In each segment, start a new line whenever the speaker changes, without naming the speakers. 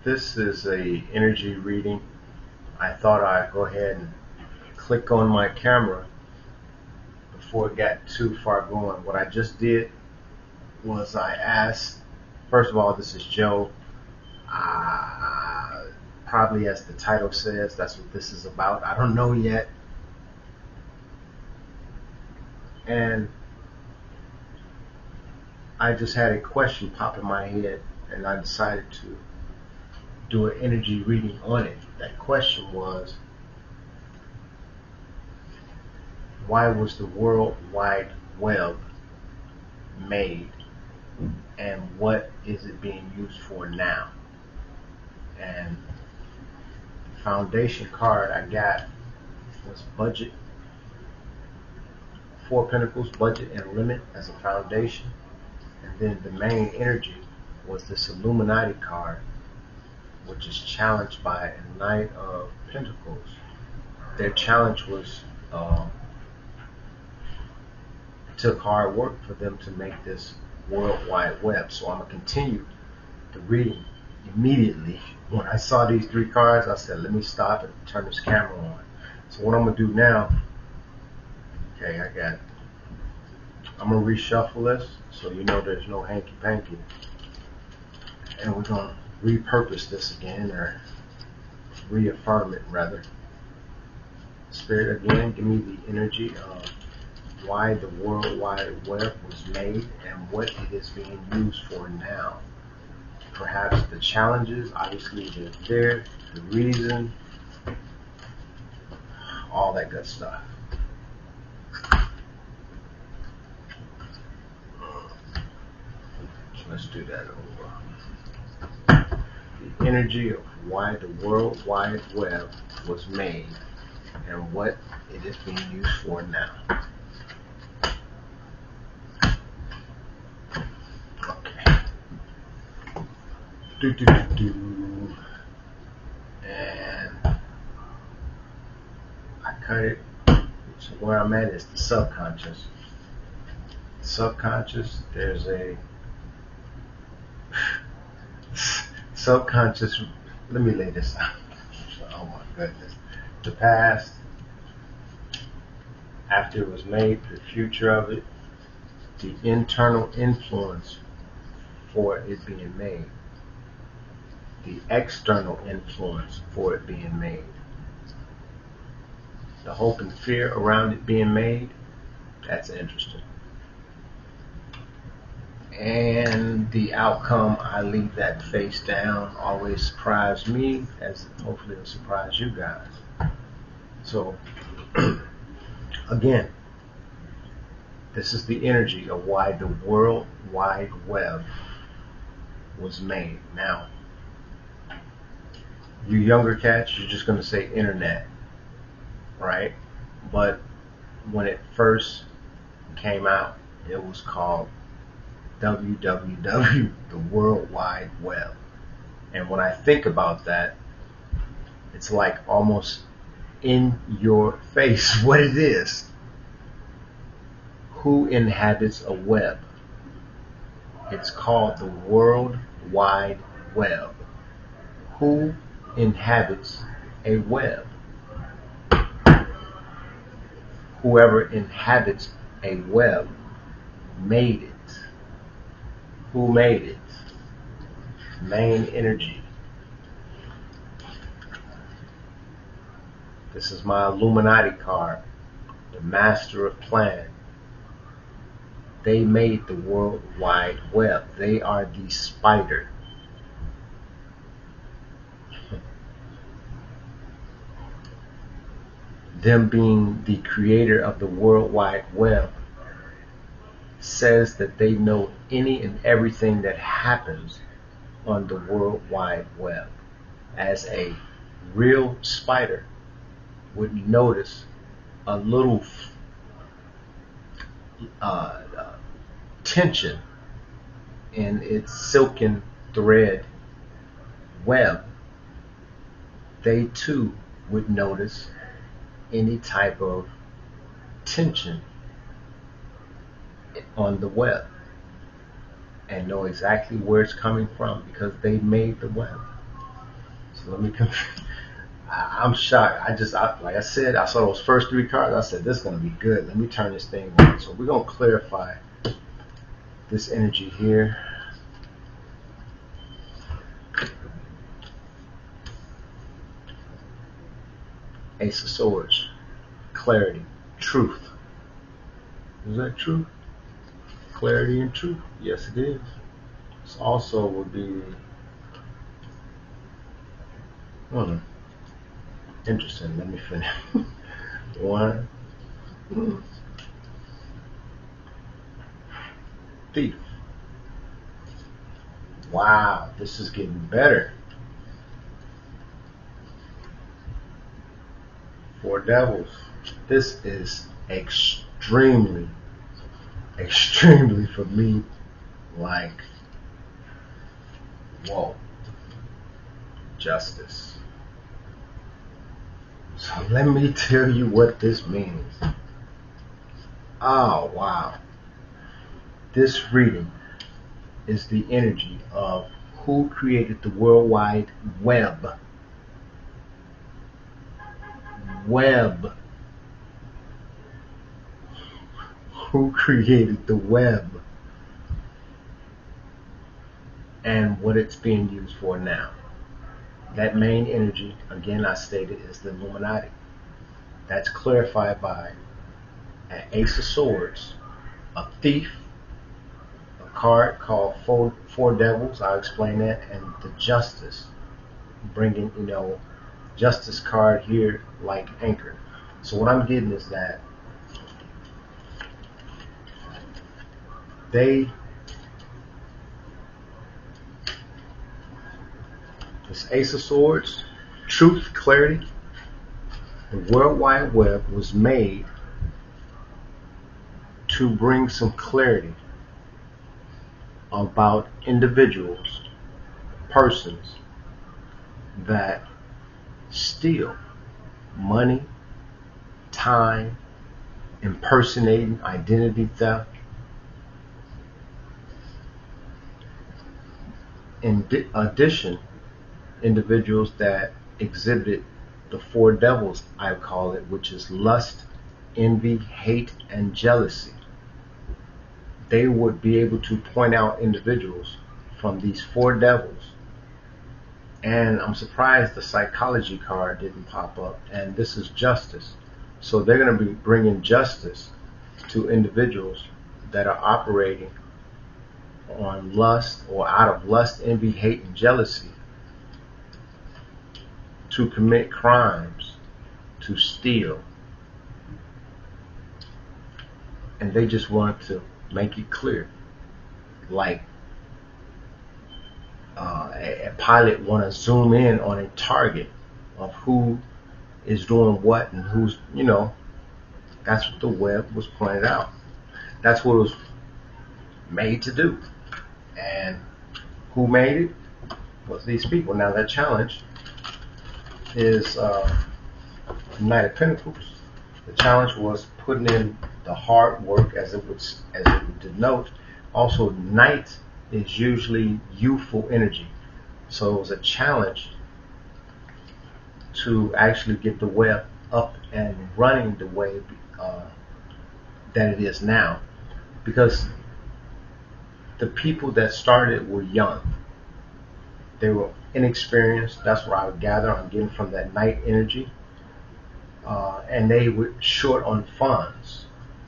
This is a energy reading. I thought I'd go ahead and click on my camera before it got too far going. What I just did was I asked, first of all, this is Joe. Uh, Probably as the title says, that's what this is about. I don't know yet. And I just had a question pop in my head, and I decided to do an energy reading on it. That question was, why was the World Wide Web made, and what is it being used for now? And the foundation card I got was budget, Four Pentacles, budget and limit as a foundation. And then the main energy was this Illuminati card, which is challenged by a Knight of Pentacles. Their challenge was took hard work for them to make this World Wide Web. So I'm going to continue the reading immediately. When I saw these three cards, I said, let me stop and turn this camera on. So what I'm going to do now, okay, I got it. I'm going to reshuffle this so you know there's no hanky-panky. And we're going to repurpose this again, or reaffirm it rather. Spirit, again, give me the energy of why the World Wide Web was made and what it is being used for now. Perhaps the challenges, obviously they're there, the reason, all that good stuff. So let's do that over. The energy of why the World Wide Web was made and what it is being used for now. Okay. And I cut it. So where I'm at is the subconscious. Subconscious, there's a subconscious. Let me lay this out. Oh my goodness. The past, after it was made, the future of it, the internal influence for it being made, the external influence for it being made, the hope and fear around it being made. That's interesting. And the outcome, I leave that face down. Always surprise me, as hopefully it'll surprise you guys. So again, this is the energy of why the World Wide Web was made. Now, you younger cats, you're just going to say internet, right? But when it first came out, it was called www, the World Wide Web. And when I think about that, it's like almost in your face what it is. Who inhabits a web? It's called the World Wide Web. Who inhabits a web? Whoever inhabits a web made it. Who made it? Main energy. This is my Illuminati card, the Master of Plan. They made the World Wide Web. They are the spider. Them being the creator of the World Wide Web says that they know any and everything that happens on the World Wide Web. As a real spider would notice a little tension in its silken thread web, they too would notice any type of tension on the web and know exactly where it's coming from because they made the web. let me. I'm shocked. Like I said, I saw those first three cards. I said, this is going to be good. Let me turn this thing on. So we're going to clarify this energy here. Ace of Swords. Clarity. Truth. Is that truth? Clarity and truth. Yes, it is. This also would be interesting. Let me finish. One. Thief. Wow, this is getting better. Four Devils. This is extremely for me, like, whoa. Justice. So let me tell you what this means. Oh, wow. This reading is the energy of who created the World Wide Web. Who created the web and what it's being used for now. That main energy, again I stated, is the Illuminati. That's clarified by an Ace of Swords, a thief, a card called Four Devils, I'll explain that, and the Justice, bringing, Justice card here like anchor. So what I'm getting is that this Ace of Swords, truth, clarity, the World Wide Web was made to bring some clarity about individuals, persons that steal money, time, impersonating, identity theft. In addition, individuals that exhibited the four devils, I call it, which is lust, envy, hate, and jealousy. They would be able to point out individuals from these four devils. And I'm surprised the psychology card didn't pop up. And this is justice. So they're going to be bringing justice to individuals that are operating on lust, or out of lust, envy, hate, and jealousy, to commit crimes, to steal. And they just want to make it clear, like a pilot want to zoom in on a target of who is doing what and who's, that's what the web was pointed out. That's what it was made to do. And who made it? Was these people. Now that challenge is Knight of Pentacles. The challenge was putting in the hard work, as it would denote. Also, Knight is usually youthful energy, so it was a challenge to actually get the web up and running the way that it is now, because the people that started were young. They were inexperienced. That's what I would gather I'm getting from that Knight energy. And they were short on funds,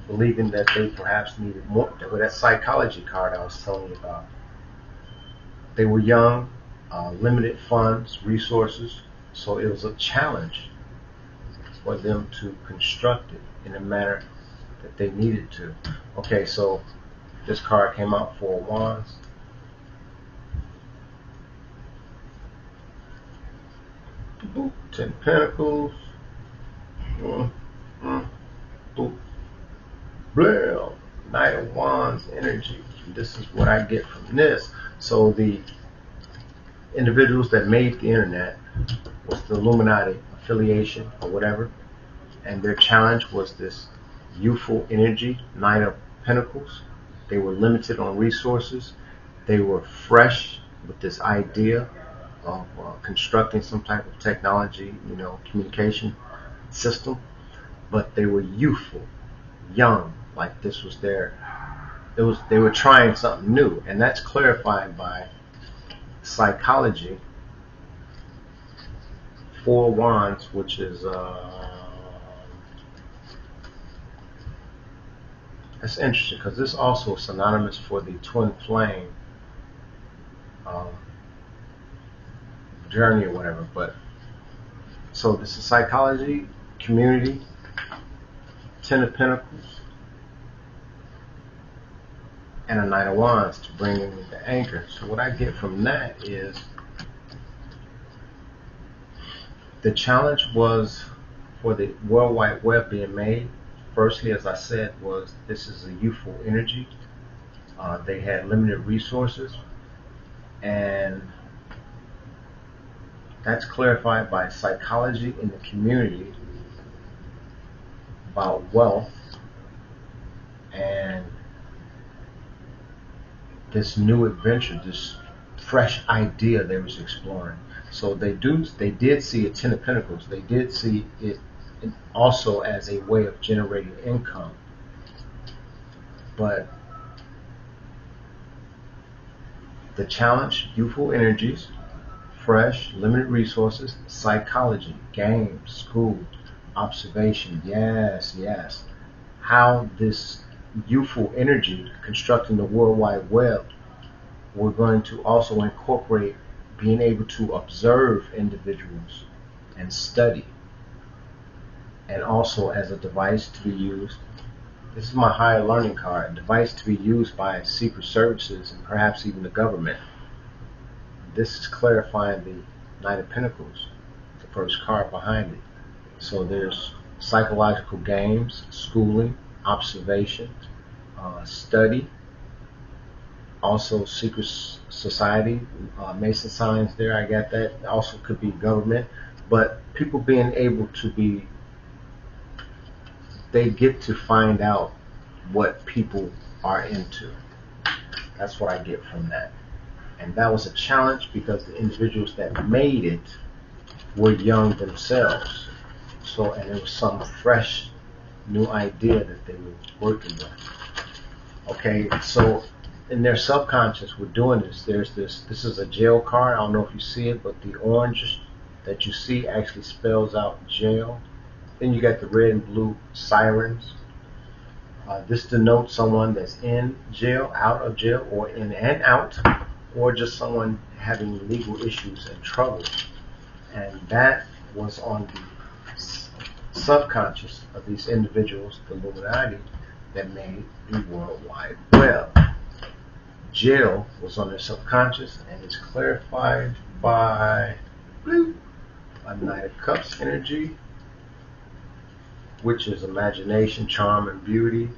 believing that they perhaps needed more. With that psychology card I was telling you about, they were young, limited funds, resources, so it was a challenge for them to construct it in a manner that they needed to. Okay, so this card came out, Four of Wands. Boop, 10 Pentacles. Boop. Blah. Knight of Wands energy. This is what I get from this. So the individuals that made the internet was the Illuminati affiliation or whatever, and their challenge was this youthful energy, Knight of Pentacles. They were limited on resources. They were fresh with this idea constructing some type of technology, communication system, but they were youthful, young, like this was they were trying something new, and that's clarified by psychology, Four Wands, which is that's interesting because this also is synonymous for the twin flame um, journey or whatever. But so this is psychology, community, Ten of Pentacles, and a Knight of Wands to bring in the anchor. So what I get from that is the challenge was for the World Wide Web being made. Firstly, as I said, was this is a youthful energy. They had limited resources, and that's clarified by psychology in the community about wealth and this new adventure, this fresh idea they was exploring. So they did see a Ten of Pentacles. They did see it also as a way of generating income. But the challenge, youthful energies, fresh, limited resources, psychology, games, school, observation, yes. How this youthful energy constructing the World Wide Web, we're going to also incorporate being able to observe individuals and study, and also as a device to be used. This is my higher learning card, a device to be used by secret services and perhaps even the government. This is clarifying the Knight of Pentacles, the first card behind it. So there's psychological games, schooling, observation, study, also secret society, Mason signs there, I got that. Also could be government, but people being able to they get to find out what people are into. That's what I get from that. And that was a challenge because the individuals that made it were young themselves. So, and it was some fresh new idea that they were working with. Okay, so in their subconscious, we're doing this. There's this is a jail card. I don't know if you see it, but the orange that you see actually spells out jail. Then you got the red and blue sirens. This denotes someone that's in jail, out of jail, or in and out, or just someone having legal issues and trouble. And that was on the subconscious of these individuals, the Illuminati, that made the World Wide Web. Jail was on their subconscious, and it's clarified by a Knight of Cups energy, which is imagination, charm, and beauty.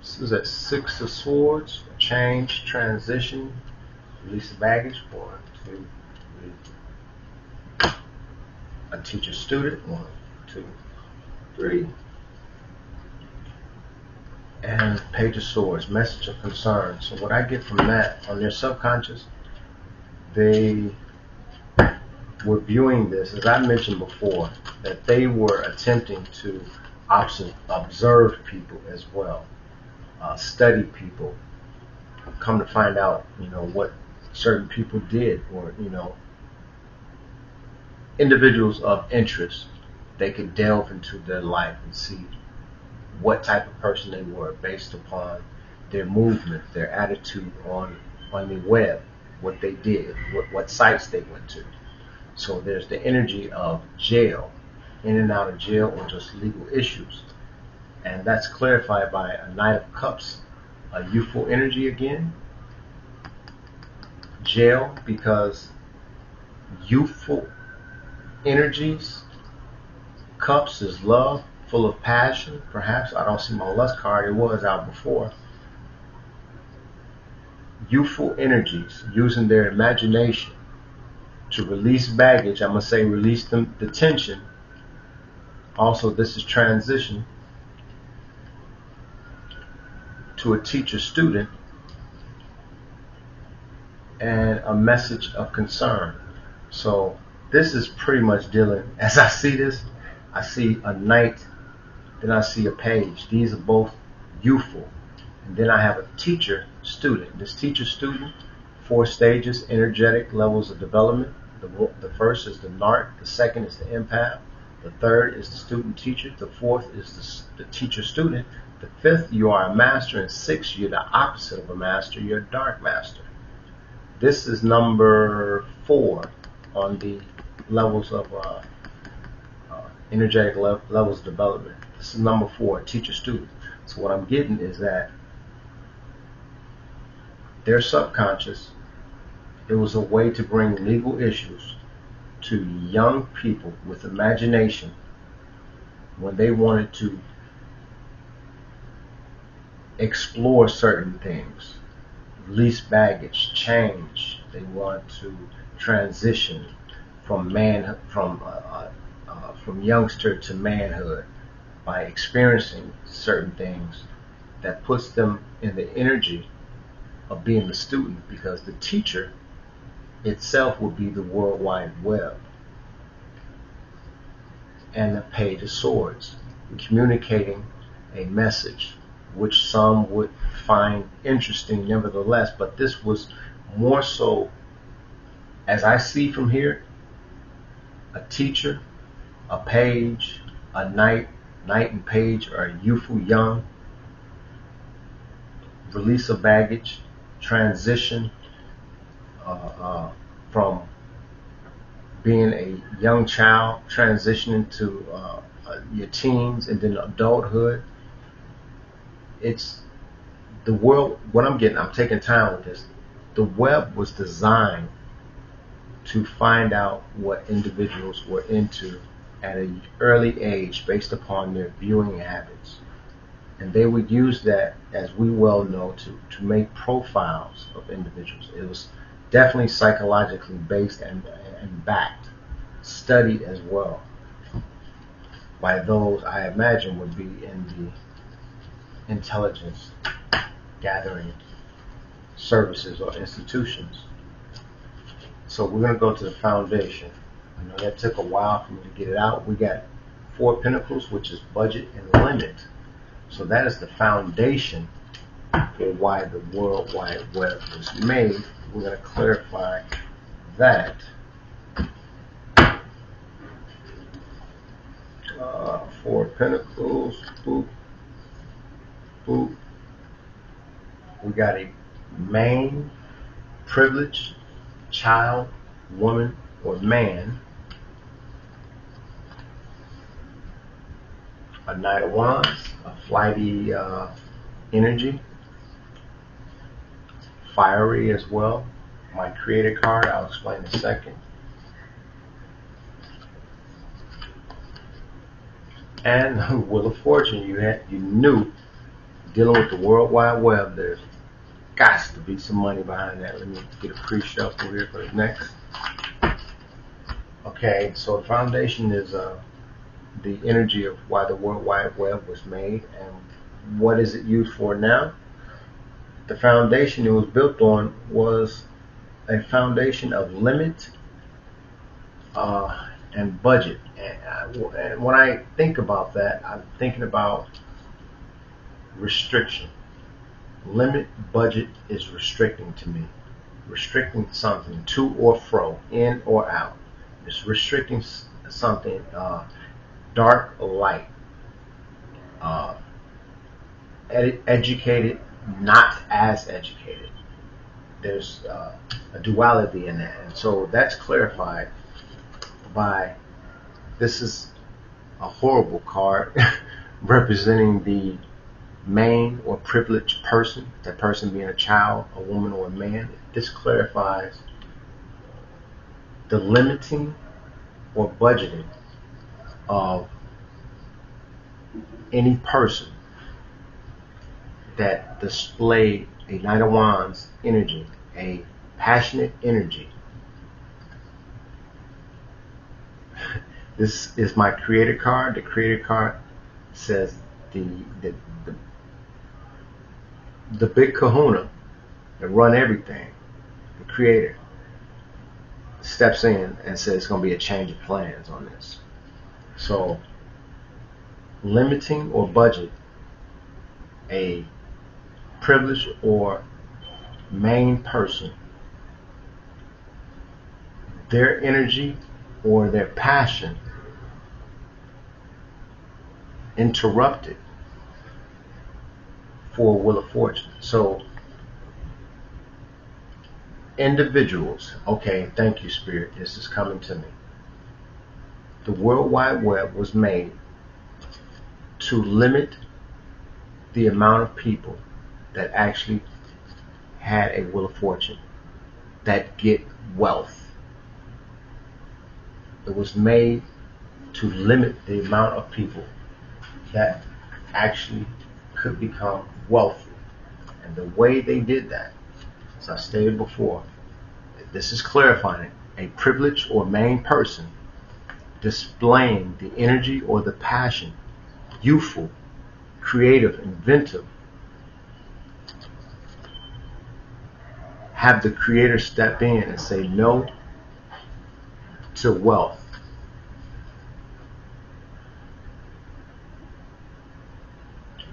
This is at Six of Swords, change, transition, release of baggage. 1, 2, 3. A teacher student. 1, 2, 3. And Page of Swords, message of concern. So what I get from that, on their subconscious, they were viewing this, as I mentioned before, that they were attempting to observe people as well, study people, come to find out, what certain people did, or, individuals of interest. They could delve into their life and see what type of person they were based upon their movement, their attitude on the web, what they did, what sites they went to. So there's the energy of jail, in and out of jail, or just legal issues. And that's clarified by a Knight of Cups, a youthful energy again. Jail, because youthful energies, cups is love, full of passion, perhaps. I don't see my lust card, it was out before. Youthful energies, using their imagination to release baggage. I'm going to say release the tension. Also, this is transition to a teacher-student, and a message of concern. So this is pretty much dealing, as I see this, I see a knight, then I see a page. These are both youthful. And then I have a teacher student. This teacher student, 4 stages, energetic levels of development. The first is the NARC, the second is the empath, the third is the student teacher, the fourth is the teacher student, the fifth you are a master, and sixth you're the opposite of a master, you're a dark master. This is number 4 on the levels of energetic levels of development. This is number 4, teacher student. So what I'm getting is that their subconscious, it was a way to bring legal issues to young people with imagination when they wanted to explore certain things, release baggage, change. They want to transition from from youngster to manhood by experiencing certain things that puts them in the energy of being the student, because the teacher itself would be the World Wide Web and the Page of Swords, communicating a message which some would find interesting nevertheless. But this was more so, as I see from here, a teacher, a page, a knight and page are youthful, young, release of baggage, transition from being a young child, transitioning to your teens and then adulthood. It's the world. What I'm getting, I'm taking time with this. The web was designed to find out what individuals were into at an early age based upon their viewing habits. And they would use that, as we well know, to make profiles of individuals. It was definitely psychologically based and backed, studied as well by those I imagine would be in the intelligence gathering services or institutions. So we're going to go to the foundation. I know that took a while for me to get it out. We got 4 Pentacles, which is budget and limit. So that is the foundation for why the World Wide Web was made. We're going to clarify that. 4 Pentacles, boop, boop. We got a main, privileged, child, woman, or man. A Knight of Wands, a flighty energy, fiery as well. My Creator card, I'll explain in a second. And Wheel of Fortune, you knew, dealing with the World Wide Web, there's got to be some money behind that. Let me get a pre-shuffle here for the next. Okay, so the foundation is the energy of why the World Wide Web was made, and what is it used for now. The foundation it was built on was a foundation of limit and budget. And when I think about that, I'm thinking about restriction. Limit, budget is restricting to me. Restricting something to or fro, in or out. It's restricting something, dark or light. Educated, not as educated. There's a duality in that. And so that's clarified by, this is a horrible card representing the main or privileged person, that person being a child, a woman, or a man. This clarifies the limiting or budgeting of any person that displayed a Knight of Wands energy, a passionate energy. This is my Creator card. The Creator card says the big kahuna that run everything, the Creator. steps in and says it's going to be a change of plans on this. So limiting or budget a privileged or main person, their energy or their passion interrupted for Wheel of Fortune. So individuals, okay, thank you, Spirit, this is coming to me. The World Wide Web was made to limit the amount of people that actually had a Wheel of Fortune, that get wealth. It was made to limit the amount of people that actually could become wealthy. And the way they did that, as I stated before, this is clarifying, a privileged or main person displaying the energy or the passion, youthful, creative, inventive, have the creator step in and say no to wealth.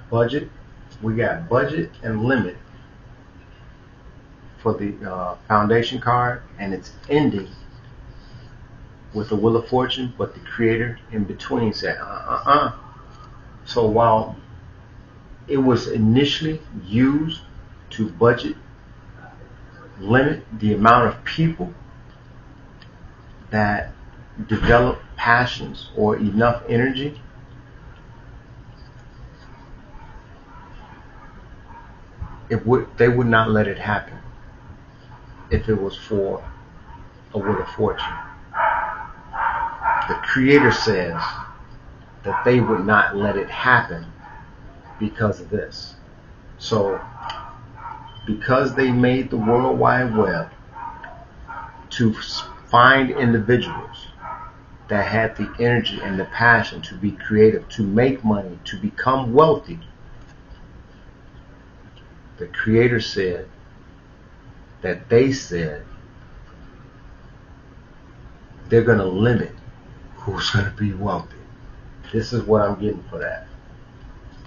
Budget, we got budget and limit for the foundation card, and it's ending with the Wheel of Fortune, but the creator in between said So while it was initially used to budget, limit the amount of people that develop passions or enough energy, they would not let it happen if it was for a Wheel of Fortune. The creator says that they would not let it happen because of this. So because they made the World Wide Web to find individuals that had the energy and the passion to be creative, to make money, to become wealthy, the creator said that they said they're going to limit who's going to be wealthy. This is what I'm getting for that.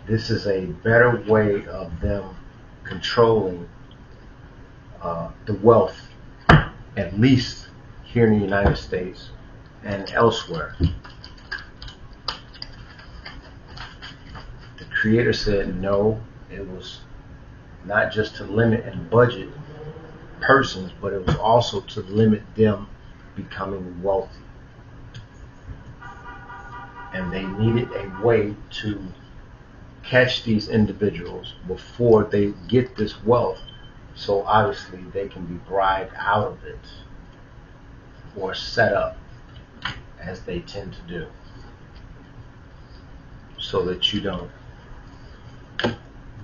This is a better way of them controlling the wealth, at least here in the United States and elsewhere. The creator said no, it was not just to limit and budget persons, but it was also to limit them becoming wealthy. And they needed a way to catch these individuals before they get this wealth, so obviously they can be bribed out of it or set up, as they tend to do, so that you don't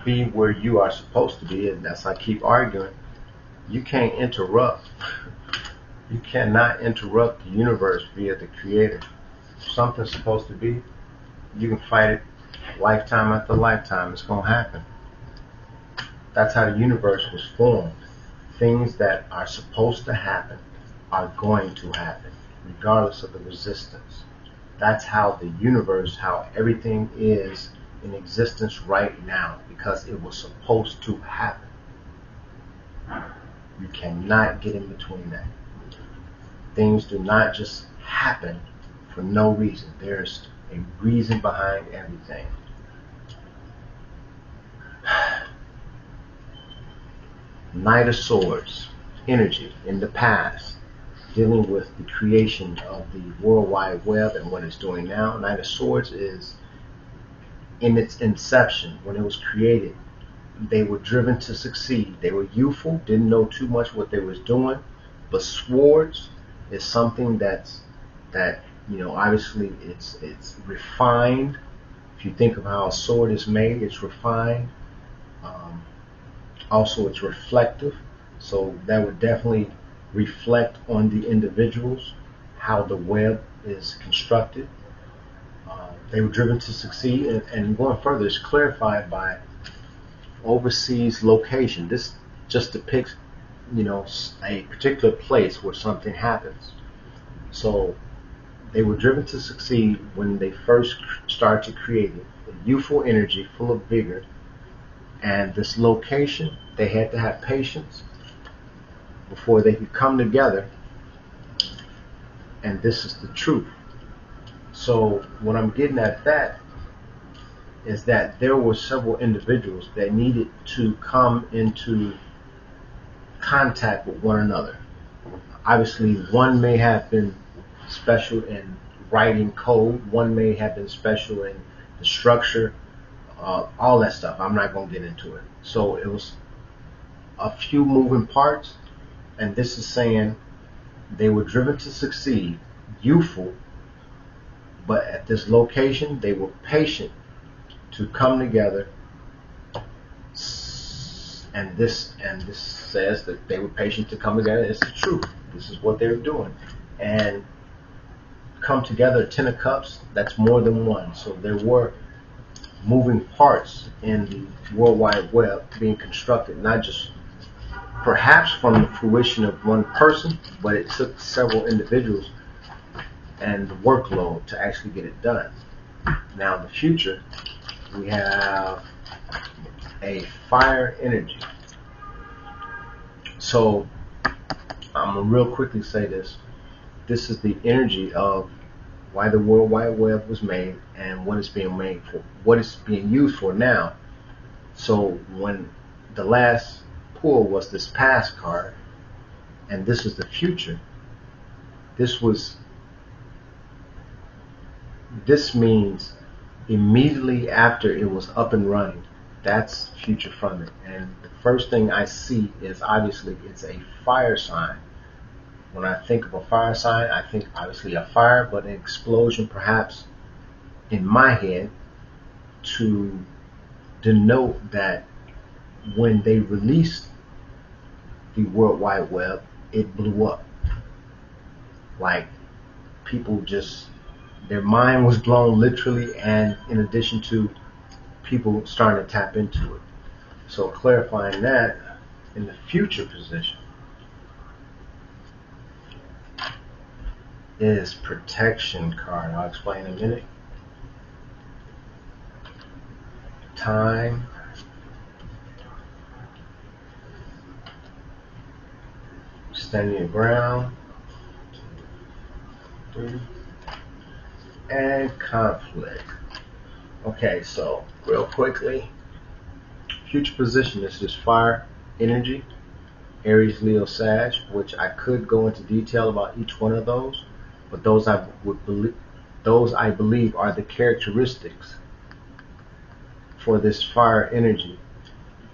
be where you are supposed to be. And that's, I keep arguing, you can't interrupt. You cannot interrupt the universe via the creator. If something's supposed to be, you can fight it lifetime after lifetime. It's going to happen. That's how the universe was formed. Things that are supposed to happen are going to happen, regardless of the resistance. That's how the universe, how everything is in existence right now, because it was supposed to happen. You cannot get in between that. Things do not just happen for no reason. There's a reason behind everything. Knight of Swords, energy in the past, dealing with the creation of the World Wide Web and what it's doing now. Knight of Swords is in its inception, when it was created. They were driven to succeed. They were youthful, didn't know too much what they was doing, but swords is something that obviously it's refined. If you think of how a sword is made, it's refined. Also, it's reflective, so that would definitely reflect on the individuals, how the web is constructed. They were driven to succeed, and going further, it's clarified by overseas location. This just depicts a particular place where something happens. So they were driven to succeed when they first started to create it. Youthful energy, full of vigor, and this location, they had to have patience before they could come together, and this is the truth. So what I'm getting at that is that there were several individuals that needed to come into contact with one another. Obviously, one may have been special in writing code, one may have been special in the structure, all that stuff. I'm not going to get into it. So it was a few moving parts, and this is saying they were driven to succeed, youthful, but at this location they were patient to come together, and this says that they were patient to come together. It's the truth. This is what they were doing, and come together. 10 of Cups, that's more than one. So there were moving parts in the World Wide Web being constructed, not just perhaps from the fruition of one person, but it took several individuals and the workload to actually get it done. Now in the future, we have a fire energy. So I'm going to real quickly say this. This is the energy of why the World Wide Web was made and what it's being made for, what it's being used for now. So when the last pull was this past card, and this is the future, this means immediately after it was up and running. That's future from it. And the first thing I see is obviously it's a fire sign. When I think of a fire sign, I think obviously a fire, but an explosion perhaps in my head to denote that when they released the World Wide Web, it blew up. Like people just, their mind was blown literally, and in addition to people starting to tap into it. So clarifying that in the future position is protection card. I'll explain in a minute. Time, standing your ground, and conflict. Okay, so real quickly, future position is just fire energy, Aries, Leo, Sag, which I could go into detail about each one of those, but those I believe are the characteristics for this fire energy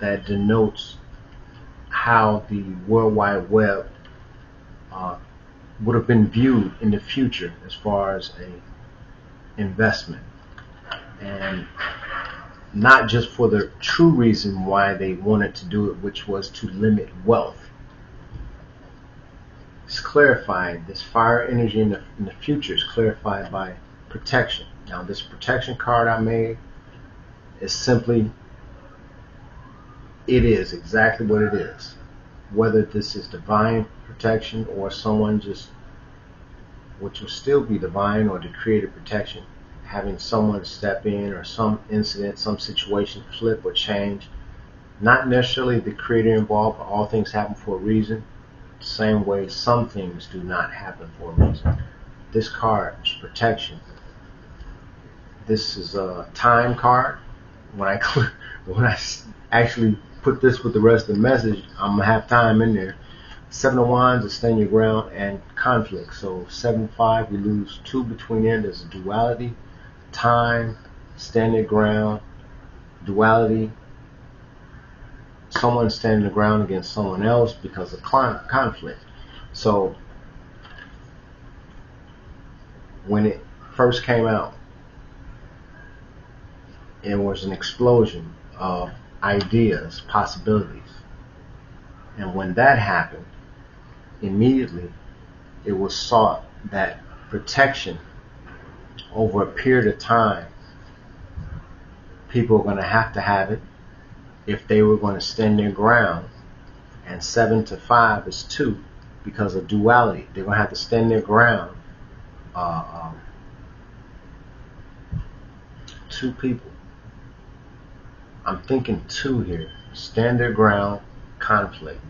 that denotes how the World Wide Web would have been viewed in the future as far as a investment, and not just for the true reason why they wanted to do it, which was to limit wealth. It's clarified. This fire energy in the future is clarified by protection. Now this protection card I made is simply, it is exactly what it is. Whether this is divine protection or someone just, which will still be divine or the creative protection, having someone step in or some incident, some situation flip or change. Not necessarily the creator involved, but all things happen for a reason. The same way some things do not happen for a reason. This card is protection. This is a time card. When I actually put this with the rest of the message, I'm gonna have time in there. 7 of Wands is stand your ground and conflict. So 7-5, we lose 2 between there. There's a duality. Time, stand your ground, duality. Someone standing the ground against someone else because of conflict. So when it first came out, it was an explosion of ideas, possibilities. And when that happened, immediately it was sought that protection over a period of time, people are going to have it if they were going to stand their ground and 7 to 5 is 2 because of duality. They're going to have to stand their ground. Two people. I'm thinking 2 here. Stand their ground, conflict.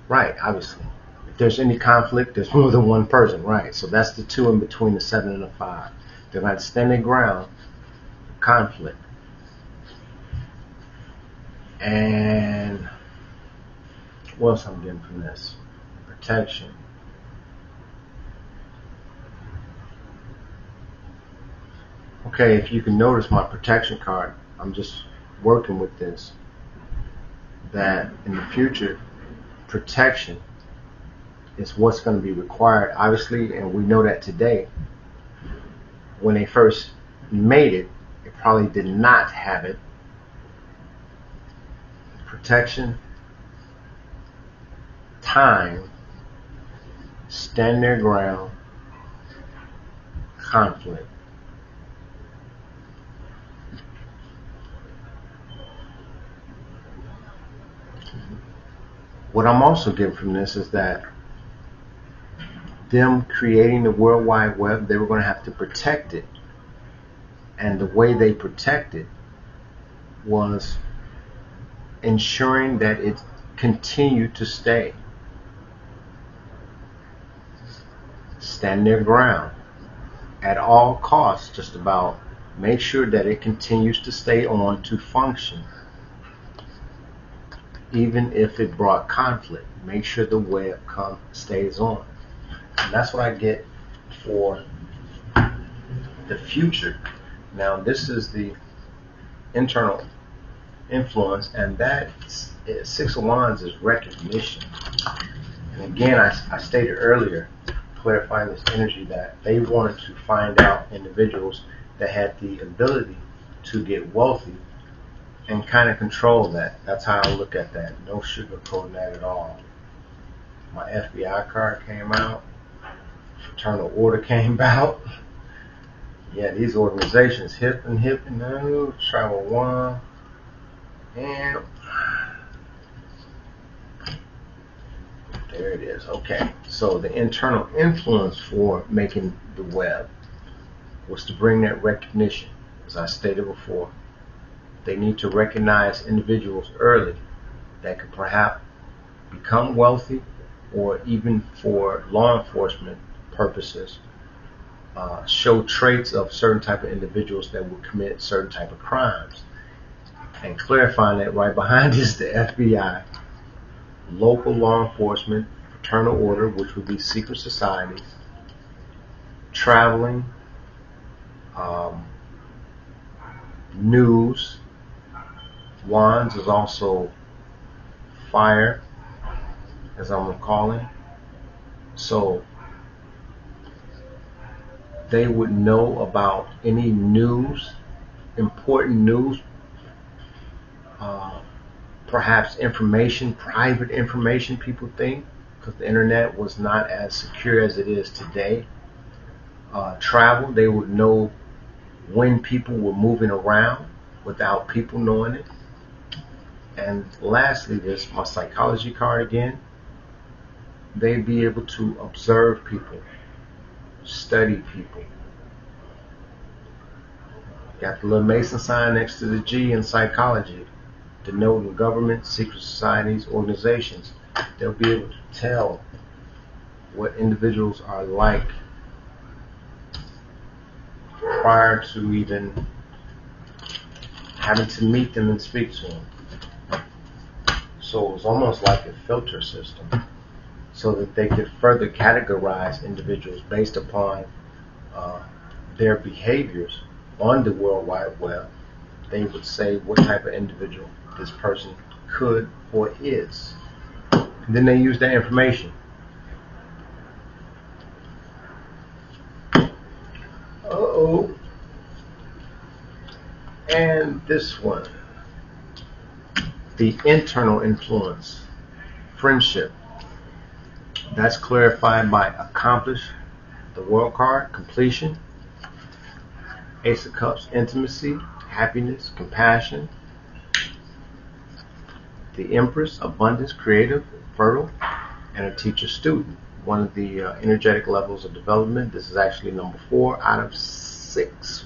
Right, obviously. If there's any conflict, there's more than one person, right? So that's the 2 in between the 7 and the 5. They're going to have to stand their ground, conflict. And what else I'm getting from this? Protection. Okay, if you can notice my protection card, I'm just working with this. That in the future, protection is what's going to be required, obviously, and we know that today. When they first made it, it probably did not have it. Protection, time, stand their ground, conflict. What I'm also getting from this is that them creating the World Wide Web, they were going to have to protect it. And the way they protect it was ensuring that it continued to stay. Stand their ground. At all costs, just about, make sure that it continues to stay on to function. Even if it brought conflict, make sure the web stays on. And that's what I get for the future. Now, this is the internal influence, and that 6 of Wands is recognition. And again, I stated earlier, clarifying this energy, that they wanted to find out individuals that had the ability to get wealthy and kind of control that. That's how I look at that. No sugarcoating that at all. My FBI card came out. Fraternal Order came out. Yeah, these organizations, hip and no, Travel One, and there it is. Okay, so the internal influence for making the web was to bring that recognition. As I stated before, they need to recognize individuals early that could perhaps become wealthy, or even for law enforcement purposes, show traits of certain type of individuals that will commit certain type of crimes. And clarifying that, right behind is the FBI, local law enforcement, fraternal order, which would be secret societies, traveling, news. Wands is also fire, as I'm calling. So they would know about any news, important news, perhaps information, private information, people think, because the internet was not as secure as it is today. Travel, they would know when people were moving around without people knowing it. And lastly, there's my psychology card again. They'd be able to observe people, study people. Got the little Mason sign next to the G in psychology, denoting government, secret societies, organizations. They'll be able to tell what individuals are like prior to even having to meet them and speak to them. So it was almost like a filter system, so that they could further categorize individuals based upon their behaviors on the World Wide Web. They would say what type of individual this person could or is. And then they use that information. Uh-oh. And this one, the internal influence, friendship. That's clarified by accomplish, the world card, completion. Ace of Cups, intimacy, happiness, compassion. the Empress, abundance, creative, fertile, and a teacher student. One of the energetic levels of development. This is actually number 4 out of 6.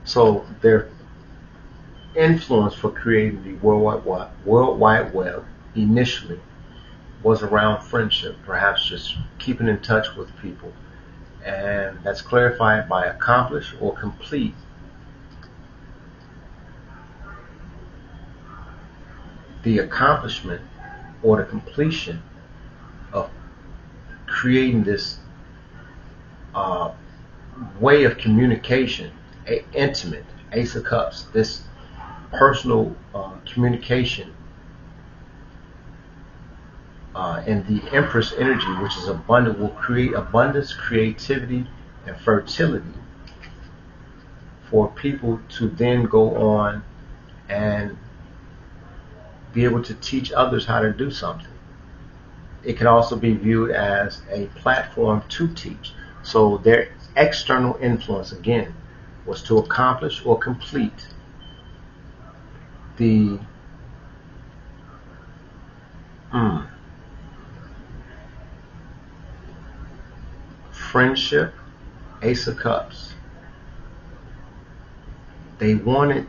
So their influence for creating the World Wide Web initially was around friendship, perhaps just keeping in touch with people. And that's clarified by accomplish or complete. The accomplishment or the completion of creating this way of communication, intimate, Ace of Cups, this personal communication, and the Empress energy, which is abundant, will create abundance, creativity, and fertility for people to then go on and be able to teach others how to do something. It can also be viewed as a platform to teach. So their external influence, again, was to accomplish or complete the friendship, Ace of Cups. They wanted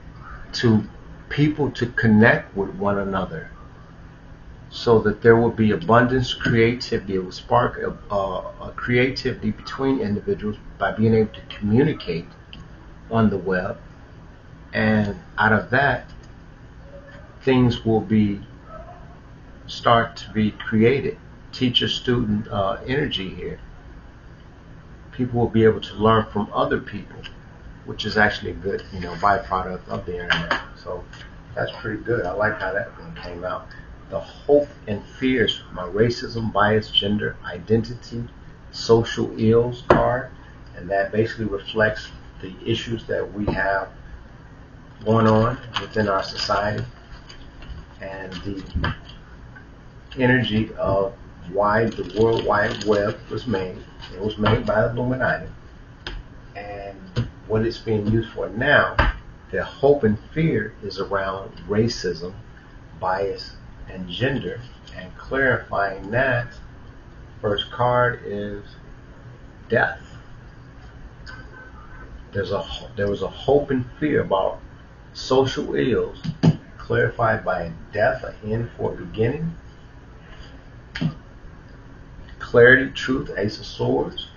people to connect with one another so that there would be abundance, creativity. It would spark a creativity between individuals by being able to communicate on the web, and out of that, things will start to be created. Teacher-student energy here. People will be able to learn from other people, which is actually a good, byproduct of the internet. So that's pretty good. I like how that one came out. The hope and fears, my racism, bias, gender, identity, social ills card, and that basically reflects the issues that we have going on within our society, and the energy of why the World Wide Web was made. It was made by the Illuminati, and what it's being used for now, the hope and fear is around racism, bias, and gender. And clarifying that, first card is death. There was a hope and fear about social ills, clarified by death, an end for a beginning. Clarity, truth, Ace of Swords.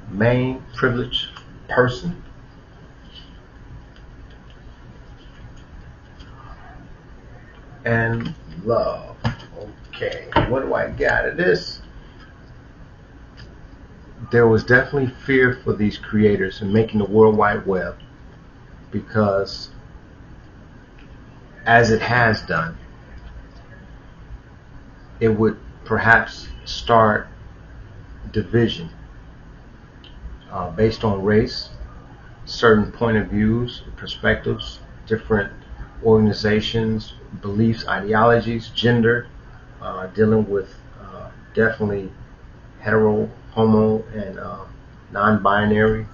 Main privileged person. And love. Okay, what do I get out of this? There was definitely fear for these creators in making the World Wide Web, because as it has done, it would perhaps start division based on race, certain point of views, perspectives, different organizations, beliefs, ideologies, gender, dealing with definitely hetero, homo, and non-binary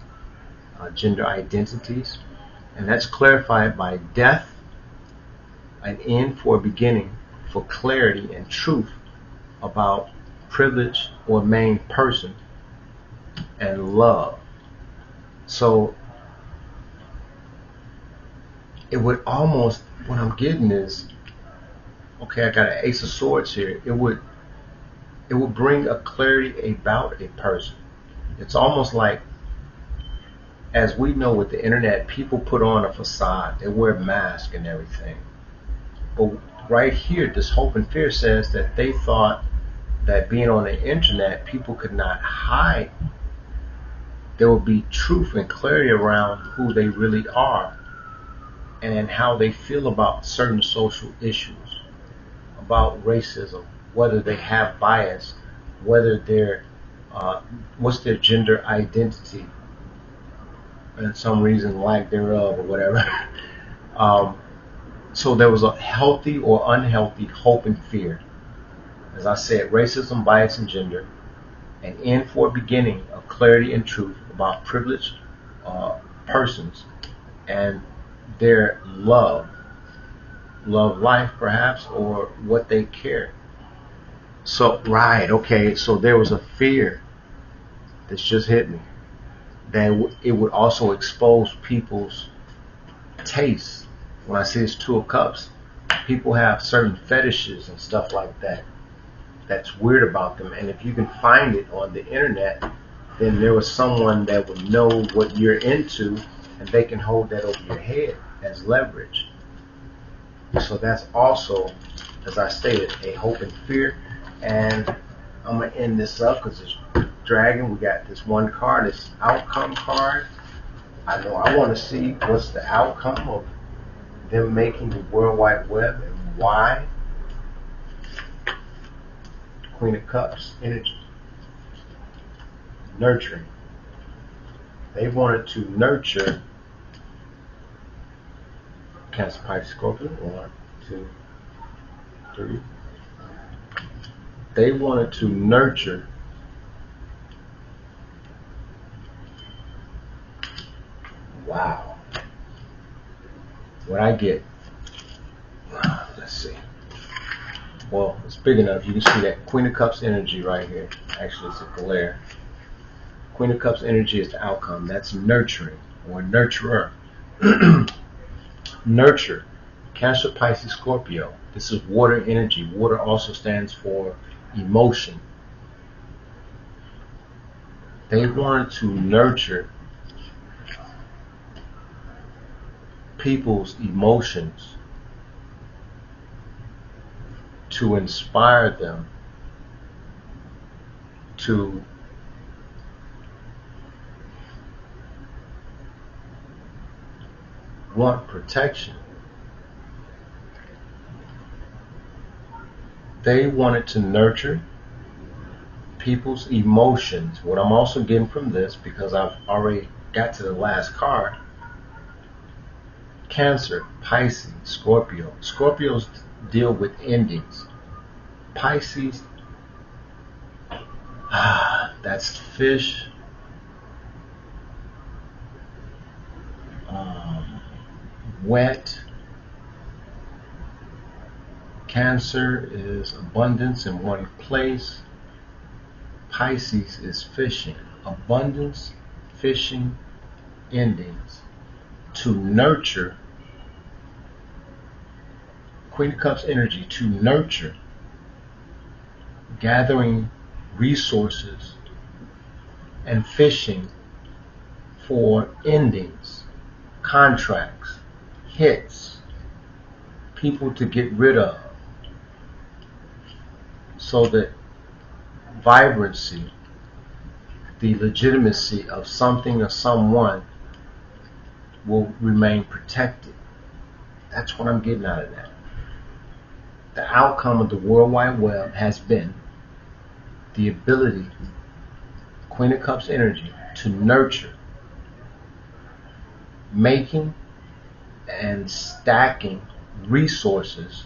gender identities. And that's clarified by death, an end for a beginning, for clarity and truth about privilege or main person, and love. So it would almost, what I'm getting is, okay, I got an Ace of Swords here. It would bring a clarity about a person. It's almost like, as we know with the internet, people put on a facade. They wear masks and everything. But right here, this hope and fear says that they thought that being on the internet, people could not hide. There would be truth and clarity around who they really are and how they feel about certain social issues, about racism, whether they have bias, whether they're what's their gender identity, and some reason lack thereof or whatever. So there was a healthy or unhealthy hope and fear. As I said, racism, bias, and gender, an end for a beginning of clarity and truth about privileged persons, and their love life perhaps, or what they care. So, right, okay, so there was a fear that's just hit me, that it would also expose people's tastes. When I say it's Two of Cups, people have certain fetishes and stuff like that that's weird about them. And if you can find it on the internet, then there was someone that would know what you're into, and they can hold that over your head as leverage. So that's also, as I stated, a hope and fear. And I'm going to end this up because it's dragging. We got this one card, this outcome card. I know I want to see what's the outcome of them making the World Wide Web and why. Queen of Cups, energy. Nurturing. They wanted to nurture Cancer, Pisces, Scorpio. 1, 2, 3. They wanted to nurture wow. What I get, let's see. Well, it's big enough. You can see that Queen of Cups energy right here. Actually, it's a glare. Queen of Cups energy is the outcome. That's nurturing or nurturer. Nurture. Cancer, Pisces, Scorpio. This is water energy. Water also stands for emotion. They wanted to nurture people's emotions to inspire them to want protection. They wanted to nurture people's emotions. What I'm also getting from this, because I've already got to the last card, Cancer, Pisces, Scorpio. Scorpios deal with endings. Pisces, that's fish. Wet. Cancer is abundance in one place. Pisces is fishing. Abundance, fishing, endings. To nurture. Queen of Cups energy, to nurture, gathering resources and fishing for endings, contracts, hits, people to get rid of, so that vibrancy, the legitimacy of something or someone will remain protected. That's what I'm getting out of that. The outcome of the World Wide Web has been the ability, Queen of Cups energy, to nurture, making and stacking resources,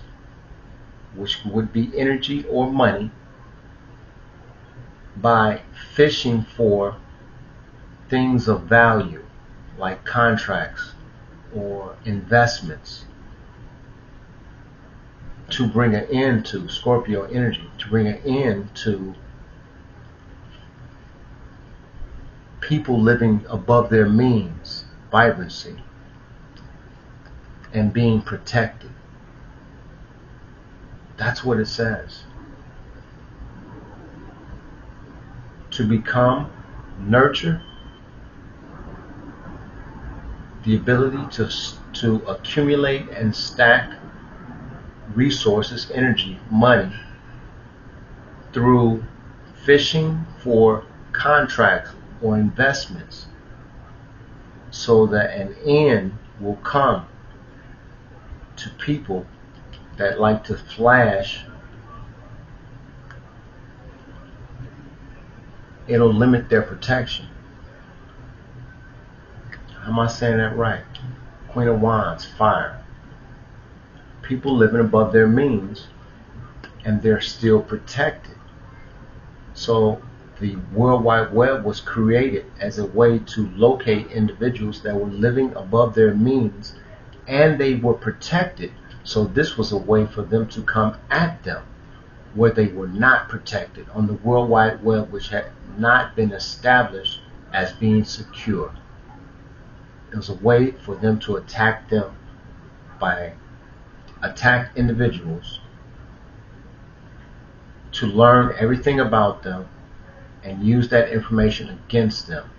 which would be energy or money, by fishing for things of value like contracts or investments, to bring an end to Scorpio energy, to bring an end to people living above their means, vibrancy, and being protected. That's what it says. To become, nurture, the ability to accumulate and stack resources, energy, money, through fishing for contracts or investments, so that an end will come to people that like to flash. It'll limit their protection. How am I saying that right? Queen of Wands, fire. People living above their means, and they're still protected. So the World Wide Web was created as a way to locate individuals that were living above their means and they were protected. So this was a way for them to come at them where they were not protected on the World Wide Web, which had not been established as being secure. It was a way for them to attack them by attack individuals, to learn everything about them and use that information against them,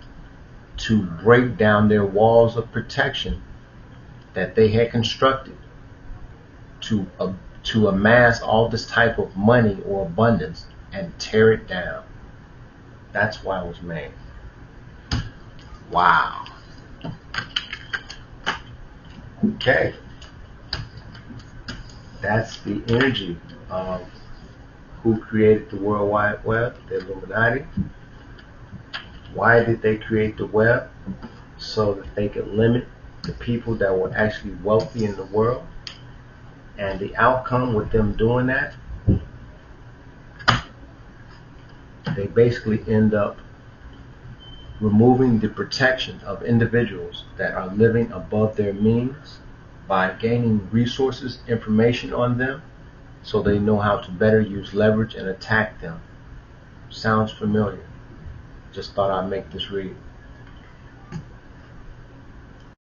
to break down their walls of protection that they had constructed, to amass all this type of money or abundance and tear it down. That's why it was made. Wow. Okay. That's the energy of who created the World Wide Web, the Illuminati. Why did they create the web? So that they could limit the people that were actually wealthy in the world. And the outcome with them doing that, they basically end up removing the protection of individuals that are living above their means by gaining resources, information on them, so they know how to better use leverage and attack them. Sounds familiar. Just thought I'd make this read.